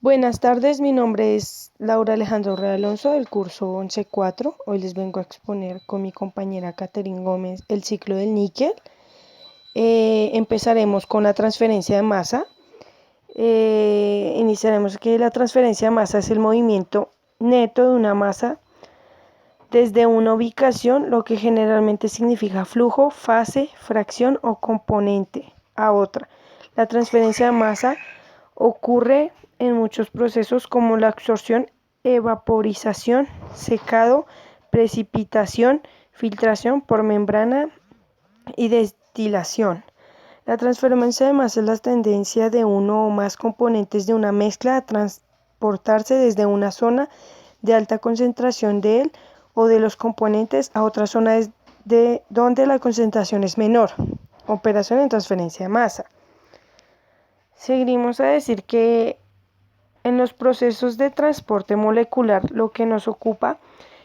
Buenas tardes, mi nombre es Laura Alejandro Rea Alonso del curso 11.4. Hoy les vengo a exponer con mi compañera Catherine Gómez el ciclo del níquel. Empezaremos con la transferencia de masa. Iniciaremos que la transferencia de masa es el movimiento neto de una masa desde una ubicación, lo que generalmente significa flujo, fase, fracción o componente, a otra. La transferencia de masa ocurre en muchos procesos como la absorción, evaporización, secado, precipitación, filtración por membrana y destilación. La transferencia de masa es la tendencia de uno o más componentes de una mezcla a transportarse desde una zona de alta concentración de él o de los componentes a otra zona de donde la concentración es menor. Operación en transferencia de masa. Seguimos a decir que en los procesos de transporte molecular lo que nos ocupa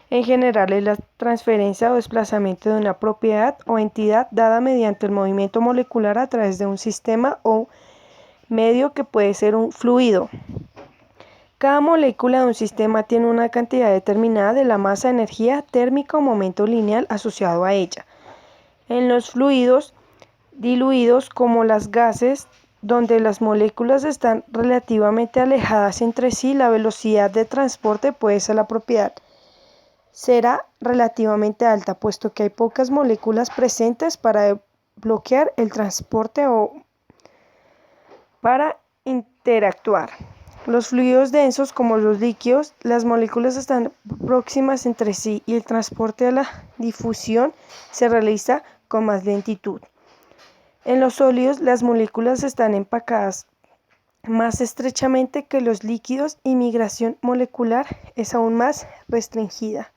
en general es la transferencia o desplazamiento de una propiedad o entidad dada mediante el movimiento molecular a través de un sistema o medio que puede ser un fluido. Cada molécula de un sistema tiene una cantidad determinada de la masa, energía térmica o momento lineal asociado a ella. En los fluidos diluidos como las gases, donde las moléculas están relativamente alejadas entre sí, la velocidad de transporte puede ser la propiedad. Será relativamente alta, puesto que hay pocas moléculas presentes para bloquear el transporte o para interactuar. Los fluidos densos, como los líquidos, las moléculas están próximas entre sí y el transporte a la difusión se realiza con más lentitud. En los sólidos, las moléculas están empacadas más estrechamente que los líquidos y migración molecular es aún más restringida.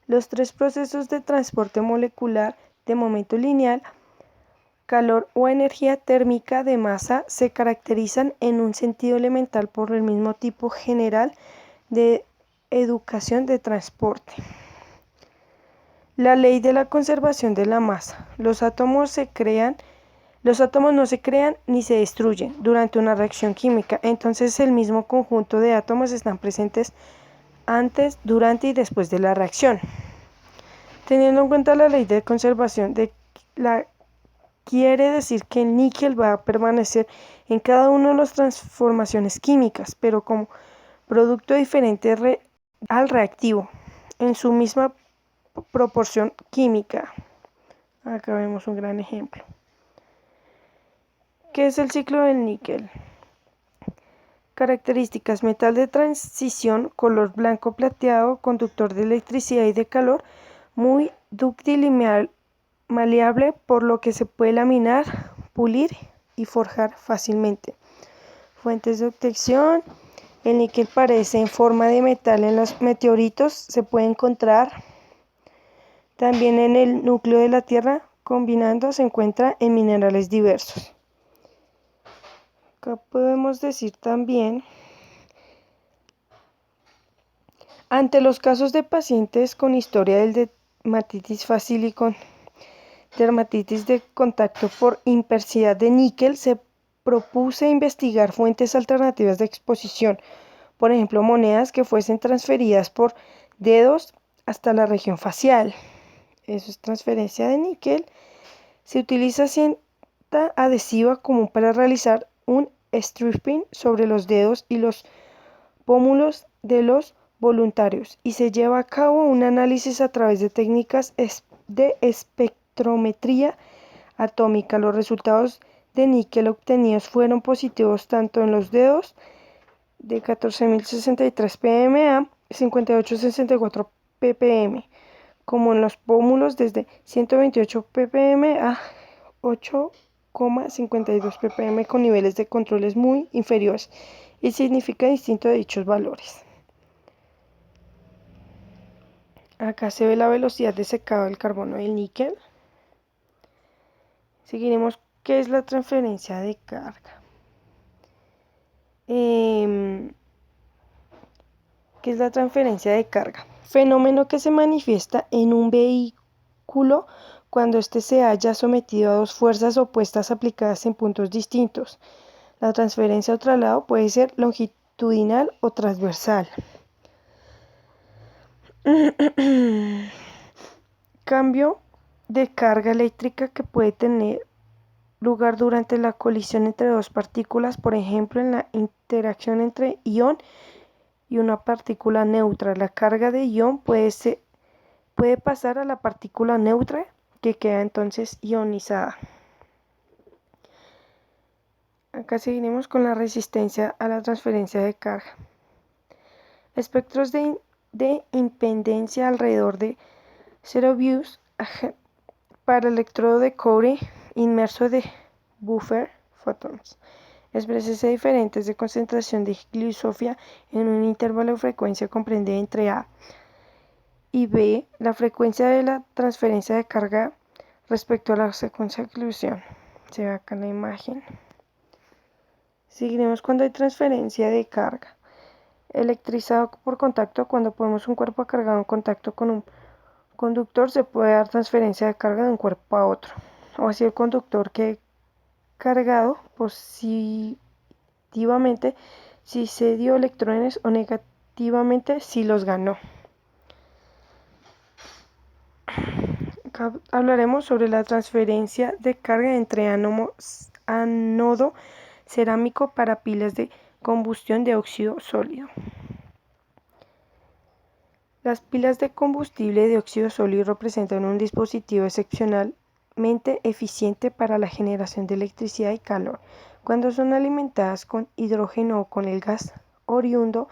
Los tres procesos de transporte molecular de momento lineal, calor o energía térmica de masa se caracterizan en un sentido elemental por el mismo tipo general de educación de transporte. La ley de la conservación de la masa. Los átomos no se crean ni se destruyen durante una reacción química, entonces el mismo conjunto de átomos están presentes antes, durante y después de la reacción. Teniendo en cuenta la ley de conservación quiere decir que el níquel va a permanecer en cada una de las transformaciones químicas, pero como producto diferente al reactivo, en su misma proporción química. Acá vemos un gran ejemplo. ¿Qué es el ciclo del níquel? Características: metal de transición, color blanco plateado, conductor de electricidad y de calor, muy dúctil y maleable, por lo que se puede laminar, pulir y forjar fácilmente. Fuentes de obtención: el níquel aparece en forma de metal en los meteoritos, se puede encontrar también en el núcleo de la Tierra, combinando se encuentra en minerales diversos. Acá podemos decir también, ante los casos de pacientes con historia de dermatitis fácil y con dermatitis de contacto por hipersidad de níquel, se propuse investigar fuentes alternativas de exposición, por ejemplo, monedas que fuesen transferidas por dedos hasta la región facial. Eso es transferencia de níquel. Se utiliza cinta adhesiva común para realizar un stripping sobre los dedos y los pómulos de los voluntarios, y se lleva a cabo un análisis a través de técnicas de espectrometría atómica. Los resultados de níquel obtenidos fueron positivos tanto en los dedos de 14.063 ppm a 58.64 ppm, como en los pómulos desde 128 ppm a 8,52 ppm, con niveles de controles muy inferiores, y significa distinto de dichos valores. Acá se ve la velocidad de secado del carbono del níquel. Seguiremos qué es la transferencia de carga. ¿Qué es la transferencia de carga? Fenómeno que se manifiesta en un vehículo cuando éste se halla sometido a dos fuerzas opuestas aplicadas en puntos distintos. La transferencia o traslado puede ser longitudinal o transversal. Cambio de carga eléctrica que puede tener lugar durante la colisión entre dos partículas, por ejemplo, en la interacción entre ion y una partícula neutra. La carga de ion puede pasar a la partícula neutra, que queda entonces ionizada. Acá seguiremos con la resistencia a la transferencia de carga. Espectros de impedencia alrededor de 0 volts para electrodo de cobre inmerso de buffer photons. Exprésese diferentes de concentración de glicosfía en un intervalo de frecuencia comprendida entre A y B, la frecuencia de la transferencia de carga respecto a la secuencia de exclusión. Se ve acá en la imagen. Seguiremos cuando hay transferencia de carga. Electrizado por contacto, cuando ponemos un cuerpo cargado en contacto con un conductor, se puede dar transferencia de carga de un cuerpo a otro. O así el conductor que cargado positivamente si se dio electrones o negativamente si los ganó. Acá hablaremos sobre la transferencia de carga entre ánodo cerámico para pilas de combustión de óxido sólido. Las pilas de combustible de óxido sólido representan un dispositivo excepcionalmente eficiente para la generación de electricidad y calor, cuando son alimentadas con hidrógeno o con el gas oriundo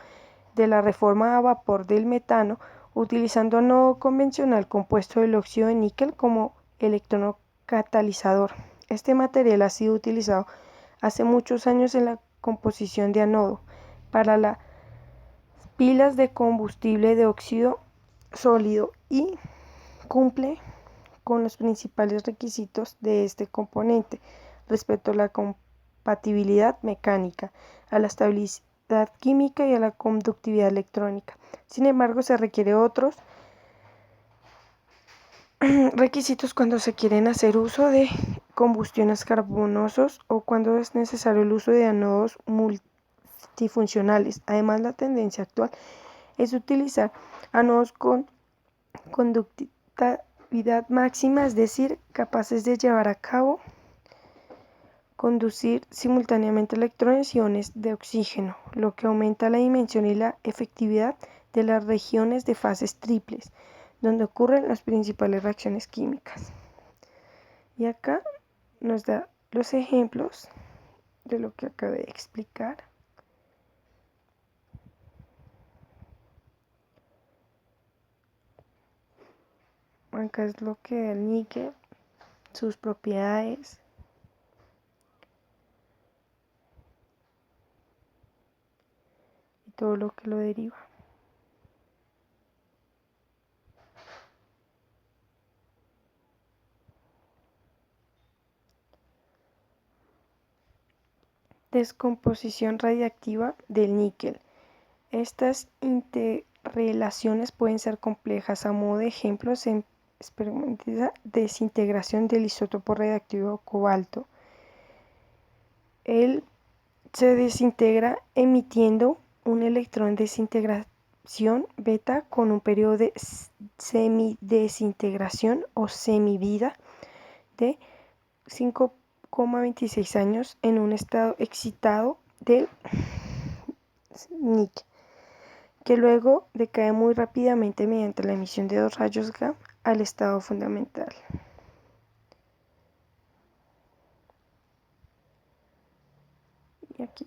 de la reforma a vapor del metano, utilizando ánodo convencional compuesto del óxido de níquel como electrodo catalizador. Este material ha sido utilizado hace muchos años en la composición de ánodo para las pilas de combustible de óxido sólido y cumple con los principales requisitos de este componente respecto a la compatibilidad mecánica, a la estabilidad química y a la conductividad electrónica. Sin embargo, se requiere otros requisitos cuando se quieren hacer uso de combustiones carbonosos o cuando es necesario el uso de ánodos multifuncionales. Además, la tendencia actual es utilizar ánodos con conductividad máxima, es decir, capaces de llevar a cabo conducir simultáneamente electrones y iones de oxígeno, lo que aumenta la dimensión y la efectividad de las regiones de fases triples, donde ocurren las principales reacciones químicas. Y acá nos da los ejemplos de lo que acabé de explicar. Acá es lo que el níquel, sus propiedades. Y todo lo que lo deriva. Descomposición radiactiva del níquel. Estas interrelaciones pueden ser complejas. A modo de ejemplo, se experimenta desintegración del isótopo radiactivo cobalto. Él se desintegra emitiendo un electrón de desintegración beta con un periodo de semidesintegración o semivida de 5,26 años en un estado excitado del níquel, que luego decae muy rápidamente mediante la emisión de dos rayos gamma al estado fundamental. Y aquí